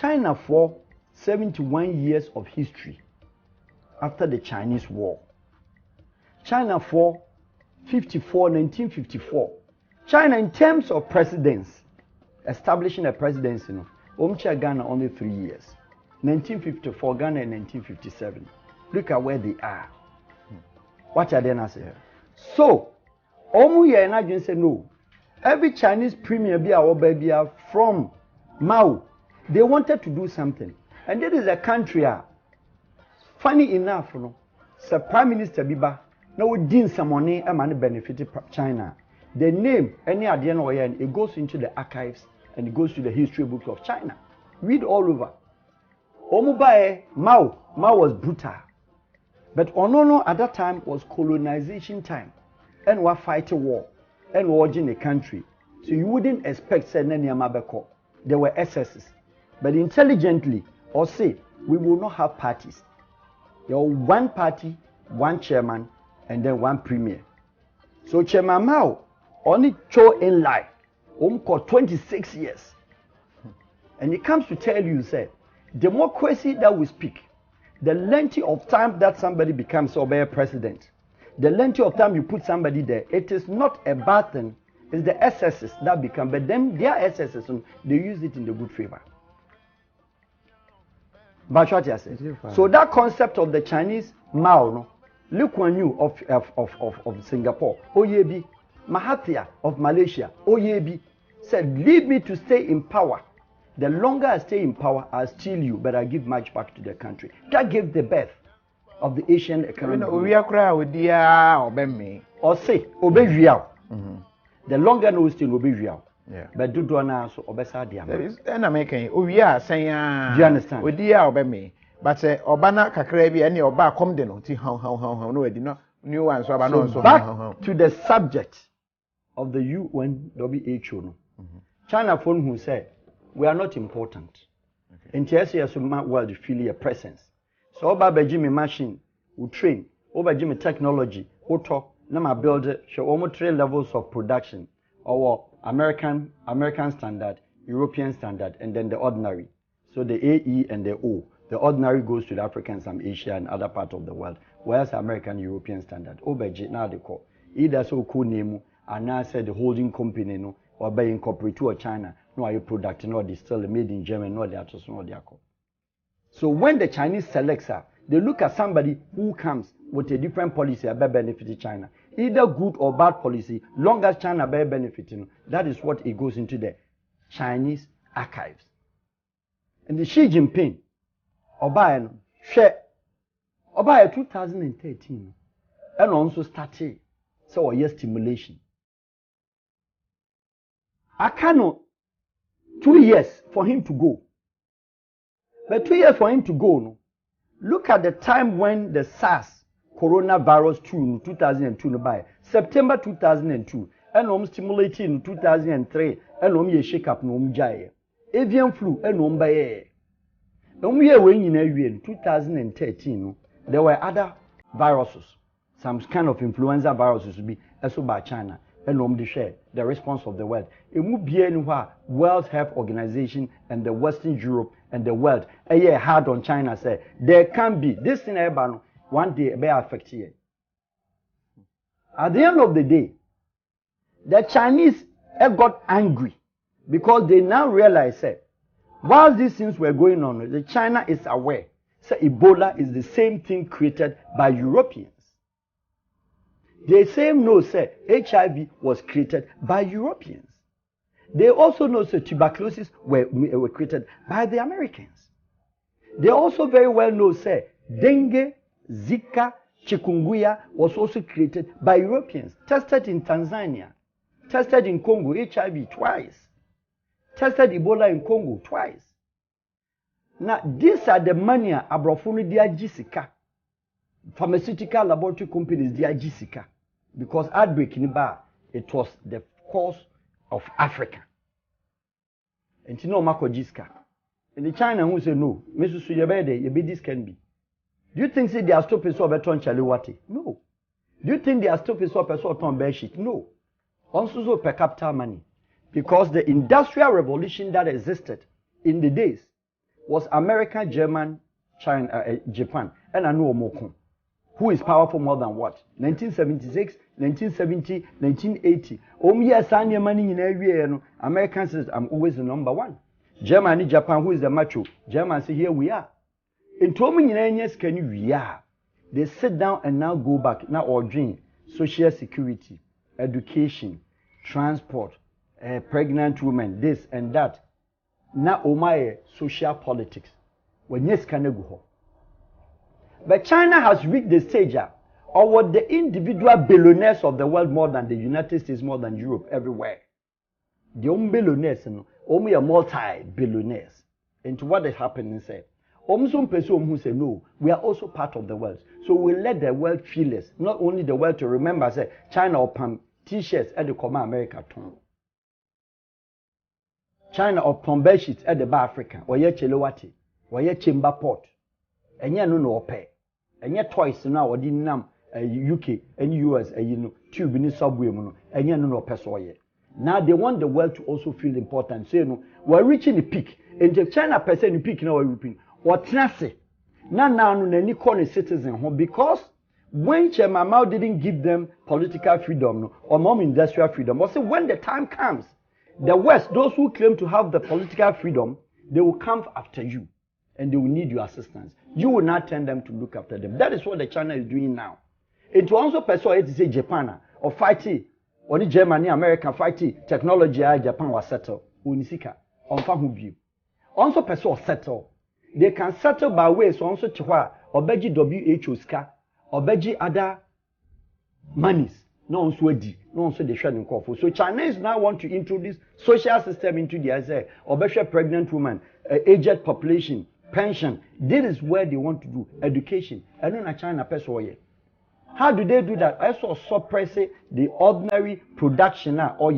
China for 71 years of history after the Chinese War. China for 1954. China in terms of presidents, establishing a presidency, Ghana only 3 years. 1954, Ghana in 1957. Look at where they are. What are they now saying? So, say no. Every Chinese premier from Mao, they wanted to do something. And this is a country, funny enough, Sir Prime Minister Biba, now did some money and benefited China. The name, any idea, it goes into the archives and it goes to the history books of China. Read all over. Mao was brutal. But Onono at that time was colonization time. And we're fighting war. And we're in the country. So you wouldn't expect Mabeko. There were excesses. But intelligently, or say, we will not have parties. There are one party, one chairman, and then one premier. So Chairman Mao only chose in life, 26 years. And he comes to tell you, say, democracy that we speak, the length of time that somebody becomes a president, the length of time you put somebody there, it is not a bad thing. It's the excesses that become, but then their excesses, they use it in the good favor. But what you say? So that concept of the Chinese Mao, Lee Kuan Yew of Singapore, Oyebi, Mahathir of Malaysia, Oyebi, said, leave me to stay in power. The longer I stay in power, I'll steal you, but I give much back to the country. That gave the birth of the Asian economy. Or say, obey real. The longer no still obey real. But do now so obesa dia. And I'm making we are saying, do you understand? We dear obey me. But Obana Kakrebi any Oba come de no no no new ones so back to the subject of the WHO. China phone who said we are not important. In TSA world feel a presence. So Oba Bejimi machine will train, Oba Jimmy technology, auto, nama build show almost 3 levels of production. Our American standard, European standard, and then the ordinary. So the AE and the O. The ordinary goes to the African, some Asia and other parts of the world. Whereas American European standard. Obeji now they call. Either so cool name and now said the holding company no or by incorporate to China. No are you product no they still made in Germany, no they are just no they are called. So when the Chinese selects her, they look at somebody who comes with a different policy about benefiting China. Either good or bad policy, long as China by benefiting, that is what it goes into the Chinese archives. And the Xi Jinping, Obaya 2013, and also started so yes stimulation. I cannot 2 years for him to go. But 2 years for him to go, no. Look at the time when the SARS coronavirus 2 in 2002 by September 2002 and stimulating in 2003 and shake up no jaye avian flu and baye in 2013 there were other viruses, some kind of influenza viruses to be also by China and they share the response of the world. It would be anywhere World Health Organization and the Western Europe and the world a year hard on China say there can be this thing one day may affect you. At the end of the day, the Chinese got angry because they now realize that while these things were going on, the China is aware that Ebola is the same thing created by Europeans. They same know that HIV was created by Europeans. They also know that tuberculosis were created by the Americans. They also very well know that dengue, Zika, chikungunya was also created by Europeans. Tested in Tanzania, tested in Congo, HIV twice, tested Ebola in Congo twice. Now, these are the mania abrofuni dia jisika. Pharmaceutical laboratory companies dia jisika. Because outbreak in Ba, it was the cause of Africa. And you know Marco Jiska. In the China who say no, Mrs. Suyabede, your this can be. Do you think they are stopping so beton chaliwati? No. Do you think they are stopping so on bedsheet? No. Also so per capita money. Because the industrial revolution that existed in the days was America, German, China, Japan, and I know Omoko. Who is powerful more than what? 1976, 1970, 1980. Yes, I money in every year. American says I'm always the number one. Germany, Japan, who is the macho? German say here we are. In 2 years, can you? Yeah. They sit down and now go back. Now ordering social security, education, transport, pregnant women, this and that. Now my social politics. When yes can go. But China has reached the stage or what the individual billionaires of the world more than the United States, more than Europe, everywhere. The only billionaires, only a multi-billionaires. Into what is happening, say. Some person who say no, we are also part of the world. So we let the world feel us. Not only the world to remember, say China or Pam T-shirts at the Common America tone. China or Pam bed sheets at the Bar Africa, or yet Chelowati, or yet Chamber Port. And yet no pay. And yet twice now or didn't UK and US tube in the subway and yet no person. Now they want the world to also feel important. So we're reaching the peak. And if China per se the peak now European. What nase? Now any corner citizen because when Chairman Mao didn't give them political freedom or more industrial freedom, or say when the time comes, the West, those who claim to have the political freedom, they will come after you. And they will need your assistance. You will not tell them to look after them. That is what the China is doing now. It will also persuade to say Japan or fighting, or the Germany, America fighting technology. Japan was settle. Unisika on Fahubi. Also persuade settle. They can settle by ways also to what or beji WHO ska or beji other monies. No one swedi, no one the shredding coffee. So Chinese now want to introduce social system into the say or better pregnant woman, aged population. Pension. This is where they want to do education. I don't know China person. How do they do that? Also suppress the ordinary production or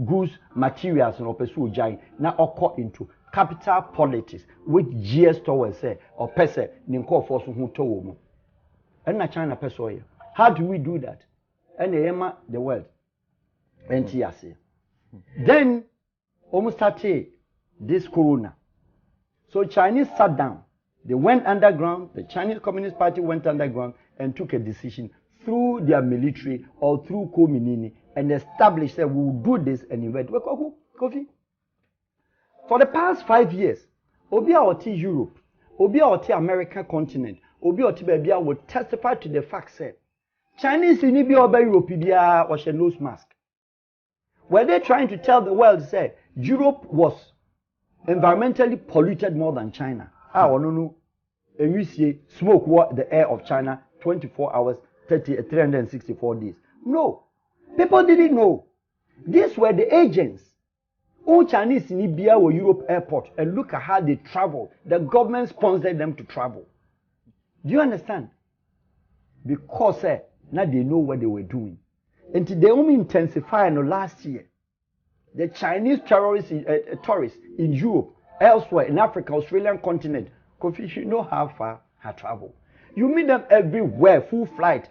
goods, materials and pursue giant now occur into capital politics with GS towards say or pese ninko force who told and na China person. How do we do that? And the world. NTS. Then almost started this corona. So Chinese sat down. They went underground. The Chinese Communist Party went underground and took a decision through their military or through Kominini and established that we will do this and invent. Coffee. For the past 5 years, Obia Oti Europe, Obia Oti American continent, Obia Oti Babia would testify to the fact that Chinese in Ibia Europe was a nose mask. Were they trying to tell the world say Europe was environmentally polluted more than China? No. And you see smoke the air of China 24 hours, 364 days. No. People didn't know. These were the agents. All Chinese in Ibia or Europe airport and look at how they travel. The government sponsored them to travel. Do you understand? Because now they know what they were doing. And they only intensified in the last year. The Chinese tourists in Europe, elsewhere in Africa, Australian continent, you know how far I travel. You meet them everywhere, full flight.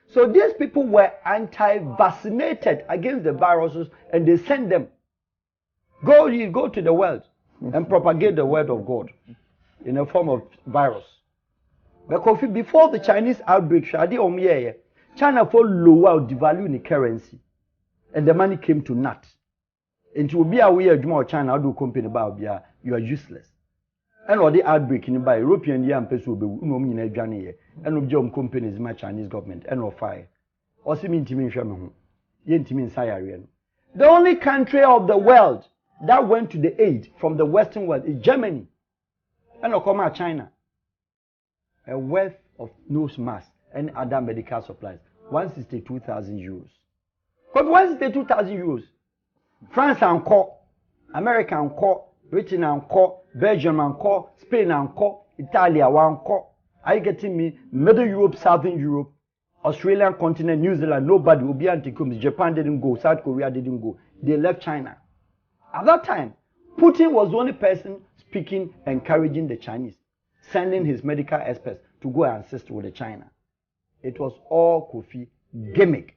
So these people were anti-vaccinated against the viruses, and they sent them. Go to the world and propagate the word of God in a form of virus. Because before the Chinese outbreak, China for lower devalue the currency. And the money came to naught. And to be aware of China, do company about you are useless. And all the outbreak in by European young person will be no mean a journey, and of John companies, my Chinese government, and of fire. Or seeming to me, the only country of the world that went to the aid from the Western world is Germany. And of China. A wealth of nose masks and other medical supplies. 162,000 euros. But 162,000 euros. France encore, America encore, Britain encore, Belgium encore, Spain encore, Italy encore. Are you getting me? Middle Europe, Southern Europe, Australian continent, New Zealand, nobody will be anti-comes. Japan didn't go, South Korea didn't go. They left China. At that time, Putin was the only person speaking, encouraging the Chinese, sending his medical experts to go and assist with the China. It was all Kofi gimmick.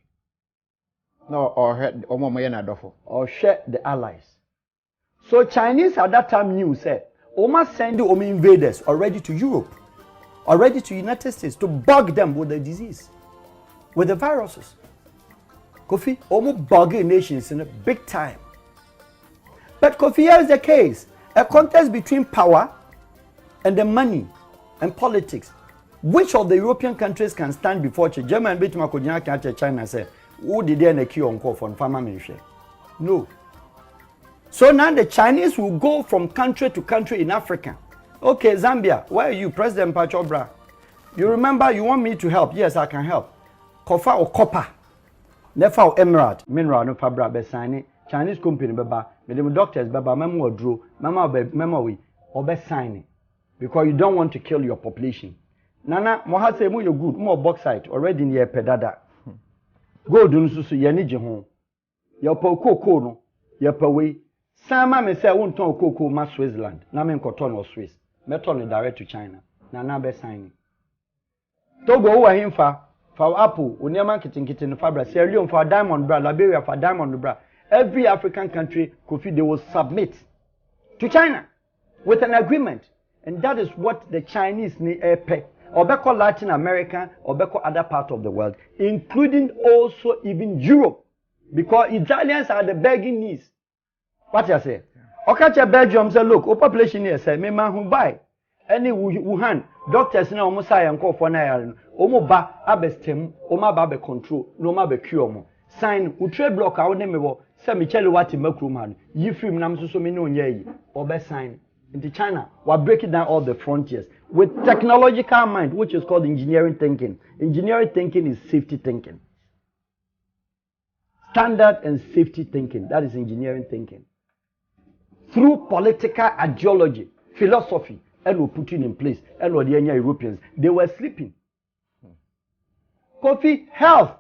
No, or share the allies. So Chinese at that time knew, say, Oma send the invaders already to Europe, already to United States to bug them with the disease, with the viruses. Kofi, almost bugging nations in a big time. But Kofi, here is the case. A contest between power and the money and politics. Which of the European countries can stand before Germany beat China and say, who did they kill on call for farmer ministry? No. So now the Chinese will go from country to country in Africa. Okay, Zambia, where are you? President Pachobra. You remember you want me to help? Yes, I can help. Kofa or copper. Never Emerald. Mineral no fabra be sign Chinese company beba. Me doctors beba memo draw. Mama we or be sign because you don't want to kill your population. Nana, moha say mo you good, more bauxite already in your pedada. Gold unsusu ye ni je ho. Your cocoa no, your way. Sama me say won ton cocoa ma Switzerland. Na me nkoton or Swiss. Me turn direct to China. Nana be sign. Togo wa himfa, for apple, oniama kitinkiti no fabra, Sierra Leone for diamond bra, Liberia for diamond bra. Every African country, Kofi, they will submit to China with an agreement. And that is what the Chinese need pay. Or beko Latin America, or beko other part of the world, including also even Europe. Because Italians are the begging knees. What you say? Okacha Belgium say, look, our population here say, me man who buy. Any Wuhan, doctors na almost say and call for na omo ba abestem, oma ba be control, no ma be cure mo. Sign, we trade block out name wo, say me chele wati makru man. Yi film nam so me no nya yi. Obe sign. Into China, we're breaking down all the frontiers with technological mind, which is called engineering thinking. Engineering thinking is safety thinking. Standard and safety thinking, that is engineering thinking. Through political ideology, philosophy, and we're putting in place, and the Europeans, they were sleeping. Kofi, health.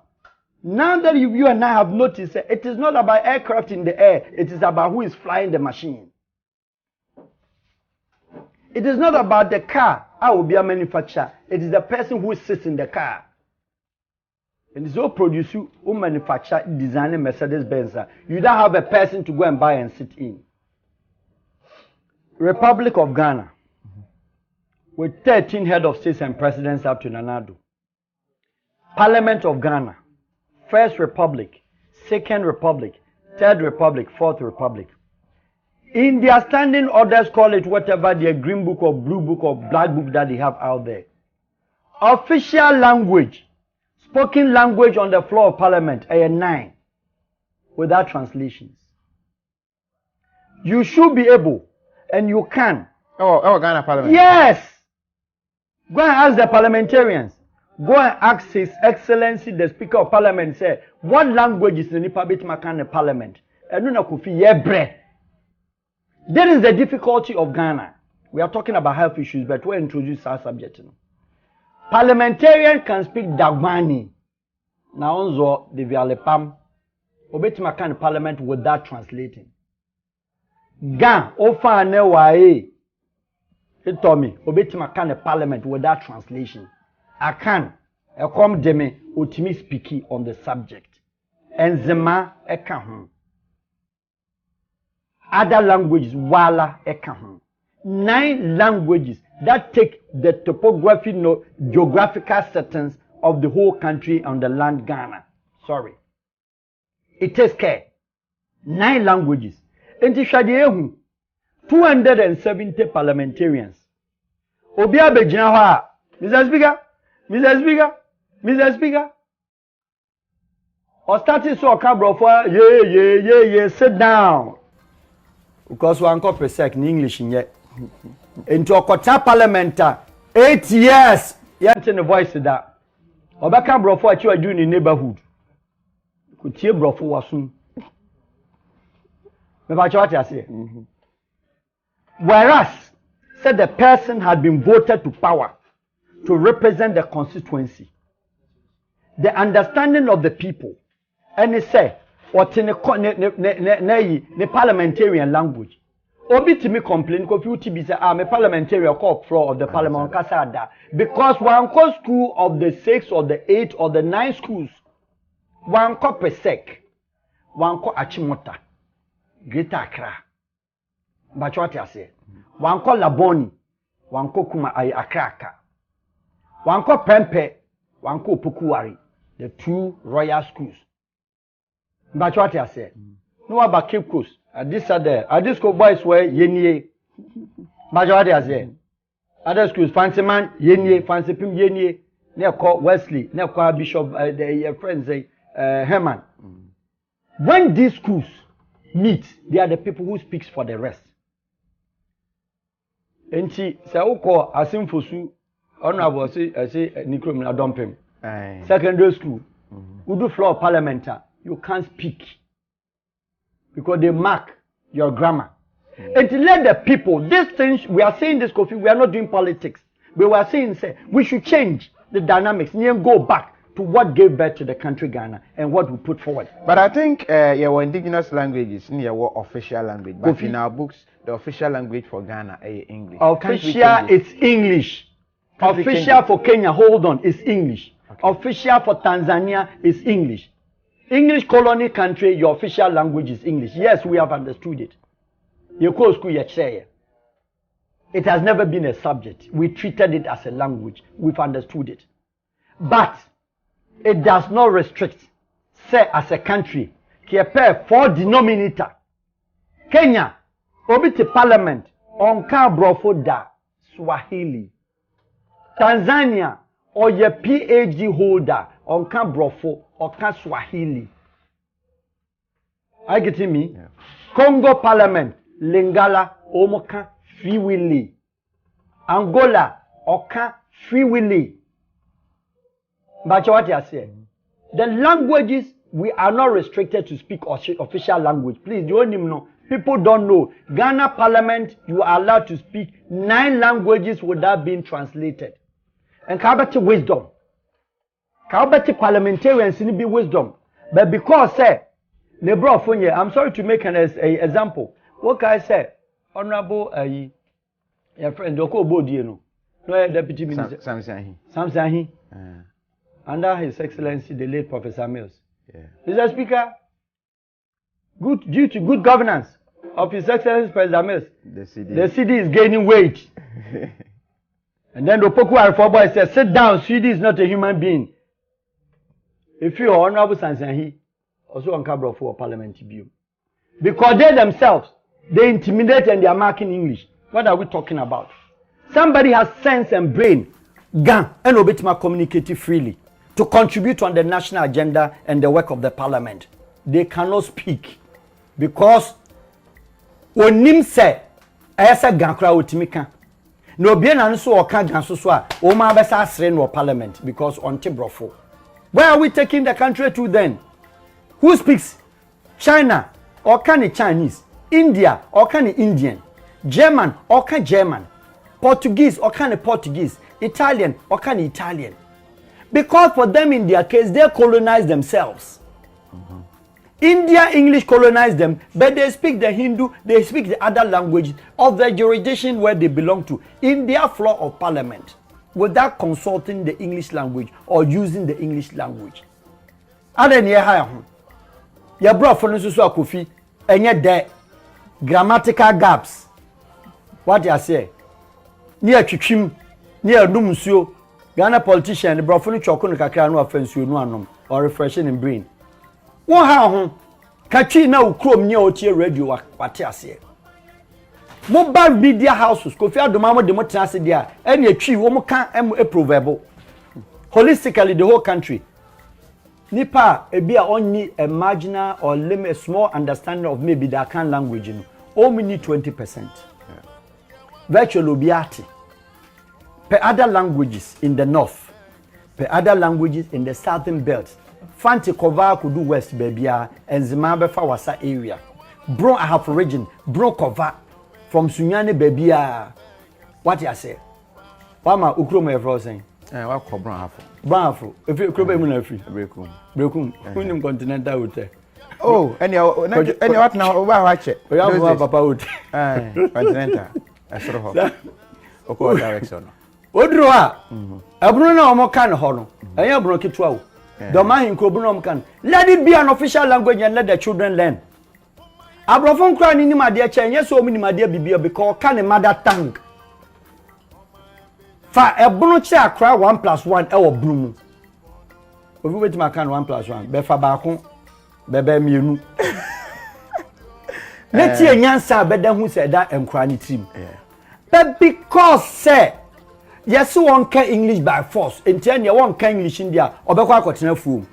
Now that you and I have noticed, it is not about aircraft in the air, it is about who is flying the machine. It is not about the car, I will be a manufacturer. It is the person who sits in the car. And it's all producer who manufacture, design a Mercedes-Benz. You don't have a person to go and buy and sit in. Republic of Ghana, with 13 head of states and presidents up to Nanado. Parliament of Ghana, First Republic, Second Republic, Third Republic, Fourth Republic. In their standing orders, call it whatever, their green book or blue book or black book that they have out there. Official language, spoken language on the floor of Parliament, a 9, without translations. You should be able, and you can. Oh, Ghana Parliament. Yes! Go and ask the parliamentarians. Go and ask His Excellency, the Speaker of Parliament, say, what language is the Nipa Bitmakan in Parliament? And no Kofi Yebre. That is the difficulty of Ghana. We are talking about health issues, but we'll introduce our subject. Parliamentarian can speak Dagmani. Now, also, the Vialepam, Obetimakan Parliament without translating. Gan, Ofa Newae. He told me, Obetimakan Parliament without translation. I can. I come deme, Otimi speaking on the subject. And Zema Ekahun. Other languages, Wala Ekahun. 9 languages that take the topography, geographical settings of the whole country on the land Ghana. Sorry. It takes care. 9 languages. In Tishadiehu, 270 parliamentarians. Obia Bejinawa, Mr. Speaker, Mr. Speaker, Mr. Speaker. Or starting so a cabro for, yeah, sit down. Because one copy sec in English in yet. Into a quarter parliament, 8 years. Yet in the voice of that. Obaka bro for what you are doing in neighborhood. Could you bro for was soon? What I say. Whereas, said the person had been voted to power to represent the constituency, the understanding of the people, and he said, what in the parliamentarian language. Obi to me complain because you to be say I'm a parliamentarian call floor of the parliament kasada because one call school of the 6 or the 8 or the 9 schools, one call per sec, one call Achimota, Greater Accra, Bachwati ase. Wanko Laboni, wanko kuma ay Akraka. Wanko Pempe, wanko Pukuwari. The 2 royal schools. Bachwati ase. No about Cape Coast. This are there. This school boys were Yenye. Bachwati ase. Other schools, Fancy Man, Yenye, Fancy Pim Yenye. Near called Wesley, near called Bishop, their friends say, Herman. When these schools meet, they are the people who speaks for the rest. And she say, "Oko asim fosu, honorable say Nikromina dumpim." Secondary school, we do floor parliamentar. You can't speak because they mark your grammar. And to let the people, these things we are saying this coffee, we are not doing politics. We were saying, say, we should change the dynamics and go back to what gave birth to the country Ghana and what we put forward. But I think your indigenous languages in your official language. But in our books, the official language for Ghana is English. Official, it's English. Official for Kenya, hold on, is English. Okay. Official for Tanzania is English. English colony country, your official language is English. Yes, we have understood it. You go school, you say. It has never been a subject. We treated it as a language. We've understood it. But it does not restrict, say, as a country, qui pair 4 denominator. Kenya, obiti parliament, onka brofo da Swahili. Tanzania, or your PhD holder, onka brofo, onka Swahili. Are you getting me? Yeah. Congo parliament, Lingala, omoka Fiwili. Angola, oka Fiwili. But what you say? The languages, we are not restricted to speak official language. Please, you don't even know. People don't know. Ghana Parliament, you are allowed to speak 9 languages without being translated. And kabati wisdom. Kabati parliamentarians need be wisdom. But because, say, I'm sorry to make an example. What can I say? Honorable, your friend, Doko Bodieno, no deputy minister. Samsahi. Under His Excellency, the late Professor Mills. Yeah. Mr. Speaker, due to good governance of His Excellency Professor Mills, the CD is gaining weight. And then the Opoku Arifo says, sit down, CD is not a human being. If you are Honorable Sansahi, also on Cabra for Parliament view. Because they themselves, they intimidate and they are marking English. What are we talking about? Somebody has sense and brain, gun, and obitima communicate freely to contribute on the national agenda and the work of the parliament. They cannot speak because onim se esa gankra otimika no bia na nso oka ganso so a o ma besa asre no parliament because on tibrofo. Where are we taking the country to then? Who speaks China or can Chinese, India or can Indian, German or can German, Portuguese or can Portuguese, Italian or can Italian? Because for them in their case, they colonized themselves. India English colonized them, but they speak the Hindu, they speak the other languages of the jurisdiction where they belong to in their floor of parliament without consulting the English language or using the English language. Other near higher, your brought for Nusu Kofi, and yet there grammatical gaps. What you say? Near Chichim, near Numusio, Ghana politician, the Brofuni Chokun Kakra no offense you no or refreshing in brain. What how Kachi now chrome near Otia radio what you say? Mobile media houses, Kofi Adomamo Demotrasi there, any tree, Womoka approvable. Holistically, the whole country. Nipa be only a marginal or limit small understanding of maybe the Akan language, only need 20%. Virtual obiati. Per other languages in the north, per other languages in the southern belt. Fanti Kova could do west babia and Zimbabwe Fawasa area. Bro I have region, bro Kova from Sunyane babia. What you say? Wama Ukroma Frozen. What call brown Afro. If you could be free. Brekum. Unim continental hotel. Oh, any what now? Watch it. We have Papa out. Continental. I sort of hope. Direction. Odroa. Abruno Omokan Hono. I am broken 12. The man in Kobunum can let it be an official language and let the children learn. Abrofon kra ni ma de chen yes o mu ni ma de bibia because ka ne mother tongue fa ebono chi akra 1+1 e wo blum obi wetin ma kan 1+1 be fa ba ko be be mienu na tie nyansa be da hu se da enkra ni trim but because say yes one can English by force enti one can English India obekwa akotena fuom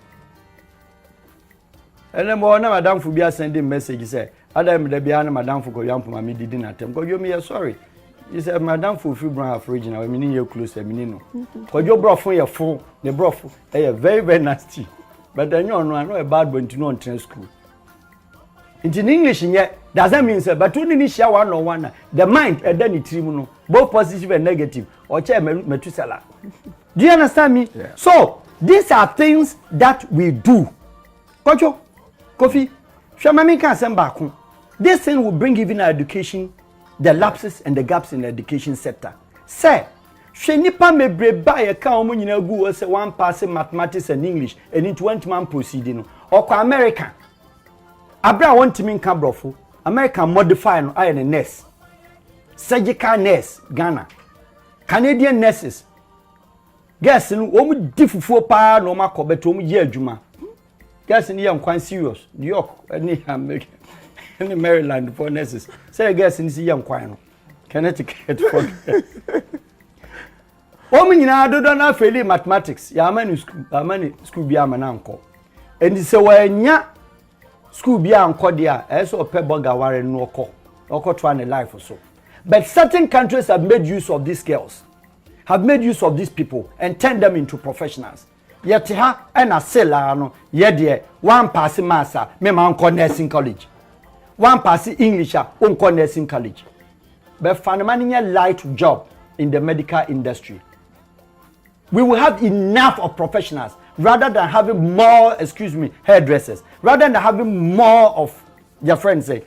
ene mo na madam fu bia send message say adam da bia na madam fu ko yampo ma me didi na tem ko yo me sorry he said madam fu free brown half original we ni ye close e me no ko yo bro fun ye fun the bro fu e very very nasty but then you know I know a bad boy to no on school in English doesn't mean say but when you share one on one the mind and then it no both positive and negative or chair metusela. Do you understand me? Yeah. So these are things that we do. Kocho Kofi Shamami can send back. This thing will bring even our education the lapses and the gaps in the education sector. Say she nipa me breba ye ka omo nyina gu say one pass mathematics and English and it 20-man proceeding or American Abra want to mean Cabrofo, American modify no I and nurse. Surgical nurse, Ghana. Canadian nurses. Guess in omu difufu pa no ma ko beto omu ye adwuma. Guess in here quite serious. New York, any American, any Maryland for nurses. Say guess in see young quite no. Connecticut for. Omu nyina do na fail mathematics. Ya many school bi amana anko. And say wa nya school be anko dia eso peboga ware no oko try na life so but certain countries have made use of these girls have made use of these people and turned them into professionals yet ha and a sela no ye de one pass master me ma anko nursing college one pass English unko nursing college but fundamentally light job in the medical industry we will have enough of professionals rather than having more, hairdressers, rather than having more of your friends say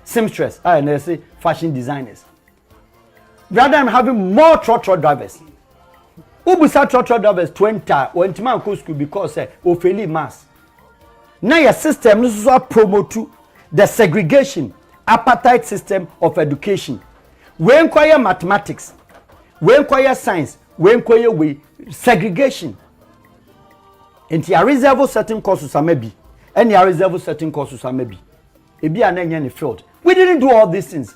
seamstress and they say fashion designers, rather than having more trotro drivers. Ubusa trotro drivers 20 or man go school because ofeli mass. Now your system is promote the segregation, apartheid system of education. We inquire mathematics, we inquire science, we inquire we segregation. And you reserve certain courses and you reserve certain courses maybe. It be an any field. We didn't do all these things.